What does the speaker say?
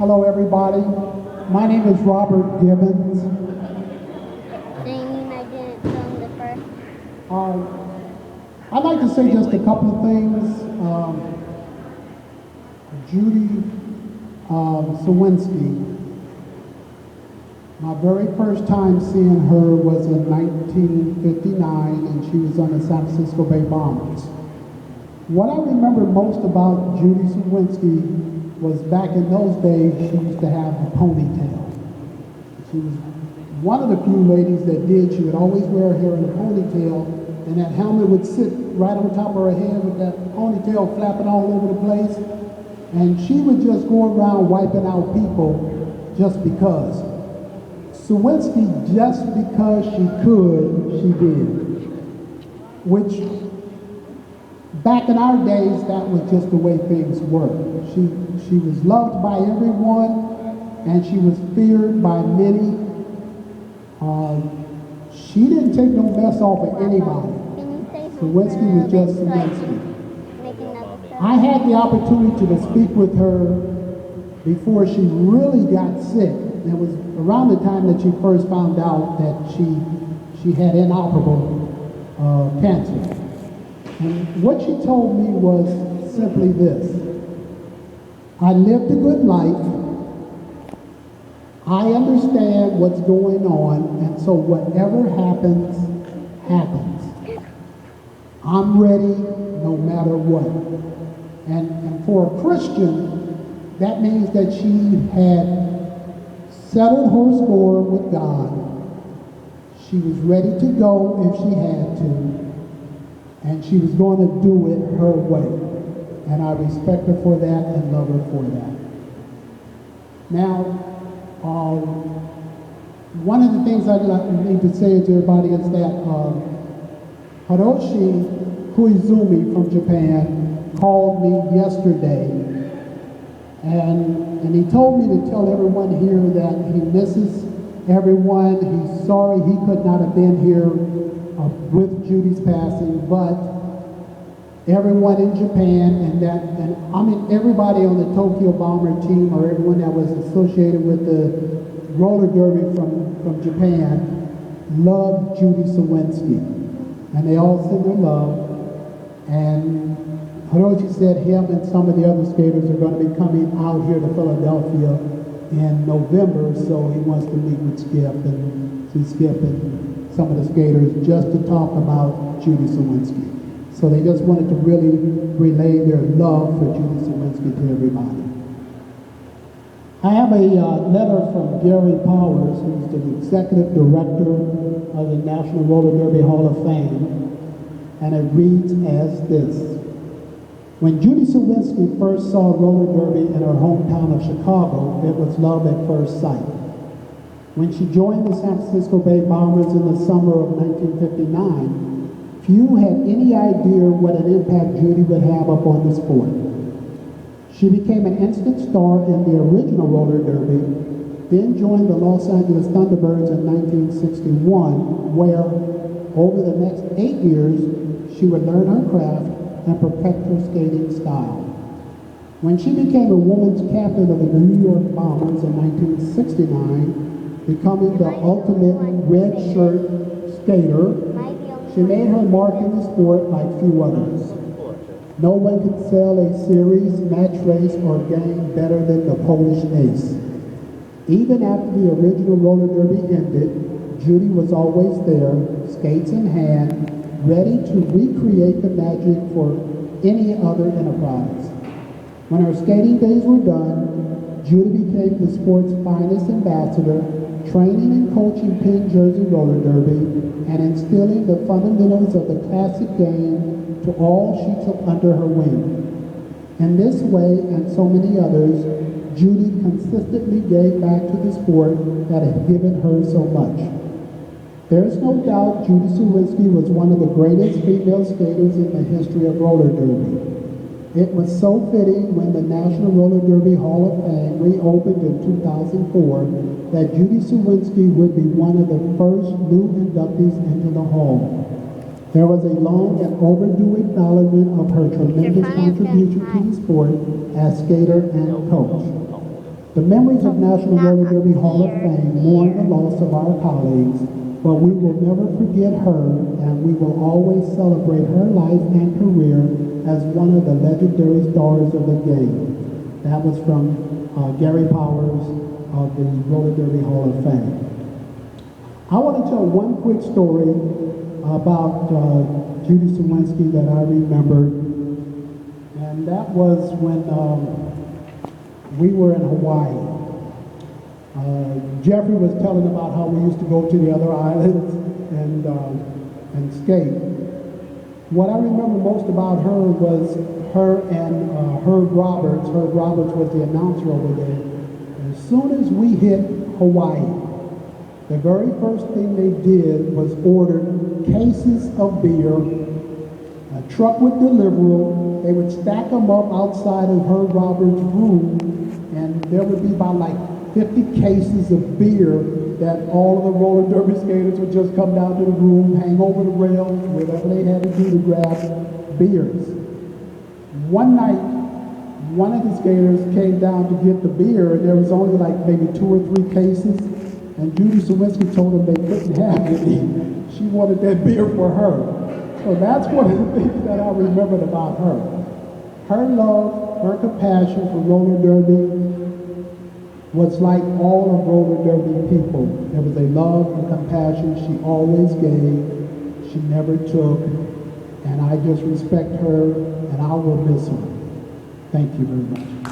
Hello, everybody. My name is Robert Gibbons. Saying I didn't film the first. I'd like to say just a couple of things. Judy Sawinski, my very first time seeing her was in 1959, and she was on the San Francisco Bay Bombers. What I remember most about Judy Sawinski was back in those days, she used to have a ponytail. She was one of the few ladies that did. She would always wear her hair in a ponytail, and that helmet would sit right on top of her head with that ponytail flapping all over the place. And she would just go around wiping out people just because. Sawinski, just because she could, she did. Which, back in our days, that was just the way things were. She was loved by everyone, and she was feared by many. She didn't take no mess off of anybody. Sawinski was just Sawinski. I had the opportunity to speak with her before she really got sick. It was around the time that she first found out that she had inoperable cancer. And what she told me was simply this: I lived a good life. I understand what's going on, and so whatever happens, happens. I'm ready no matter what. And for a Christian, that means that she had settled her score with God. She was ready to go if she had to, and she was going to do it her way. And I respect her for that and love her for that. Now, one of the things I'd need to say to everybody is that Hiroshi Koizumi from Japan called me yesterday, and he told me to tell everyone here that he misses everyone. He's sorry he could not have been here with Judy's passing, but everyone in Japan and I mean everybody on the Tokyo Bomber team, or everyone that was associated with the roller derby from Japan, loved Judy Sawinski, and they all sent their love. And Hiroshi said him and some of the other skaters are going to be coming out here to Philadelphia in November, so he wants to meet with Skip and see Skip and some of the skaters just to talk about Judy Sawinski. So they just wanted to really relay their love for Judy Sawinski to everybody. I have a letter from Gary Powers, who's the executive director of the National Roller Derby Hall of Fame, and it reads as this: when Judy Sawinski first saw roller derby in her hometown of Chicago, it was love at first sight. When she joined the San Francisco Bay Bombers in the summer of 1959, few had any idea what an impact Judy would have upon the sport. She became an instant star in the original roller derby, then joined the Los Angeles Thunderbirds in 1961, where over the next 8 years, she would learn her craft and perfect her skating style. When she became a women's captain of the New York Bombers in 1969, becoming the ultimate red shirt skater, she made her mark in the sport like few others. No one could sell a series, match race, or game better than the Polish ace. Even after the original roller derby ended, Judy was always there, skates in hand, ready to recreate the magic for any other enterprise. When her skating days were done, Judy became the sport's finest ambassador, training and coaching pin jersey roller derby, and instilling the fundamentals of the classic game to all she took under her wing. In this way, and so many others, Judy consistently gave back to the sport that had given her so much. There's no doubt Judy Sawinski was one of the greatest female skaters in the history of roller derby. It was so fitting when the National Roller Derby Hall of Fame reopened in 2004 that Judy Sawinski would be one of the first new inductees into the hall. There was a long and overdue acknowledgement of her tremendous contribution to the sport as skater and coach. The memories of National Roller Derby Hall of Fame mourn the loss of our colleagues, but we will never forget her, and we will always celebrate her life and career as one of the legendary stars of the game. That was from Gary Powers of the Roller Derby Hall of Fame. I want to tell one quick story about Judy Sawinski that I remembered, and that was when we were in Hawaii. Jeffrey was telling about how we used to go to the other islands and skate. What I remember most about her was her and Herb Roberts. Herb Roberts was the announcer over there. And as soon as we hit Hawaii, the very first thing they did was order cases of beer. A truck would deliver them. They would stack them up outside of Herb Roberts' room, and there would be about like 50 cases of beer that all of the roller derby skaters would just come down to the room, hang over the rails, whatever they had to do to grab beers. One night, one of the skaters came down to get the beer, and there was only like maybe 2 or 3 cases, and Judy Sawinski told them they couldn't have any. She wanted that beer for her. So that's one of the things that I remembered about her. Her love, her compassion for roller derby was like all of roller derby people. There was a love and compassion she always gave, she never took, and I just respect her, and I will miss her. Thank you very much.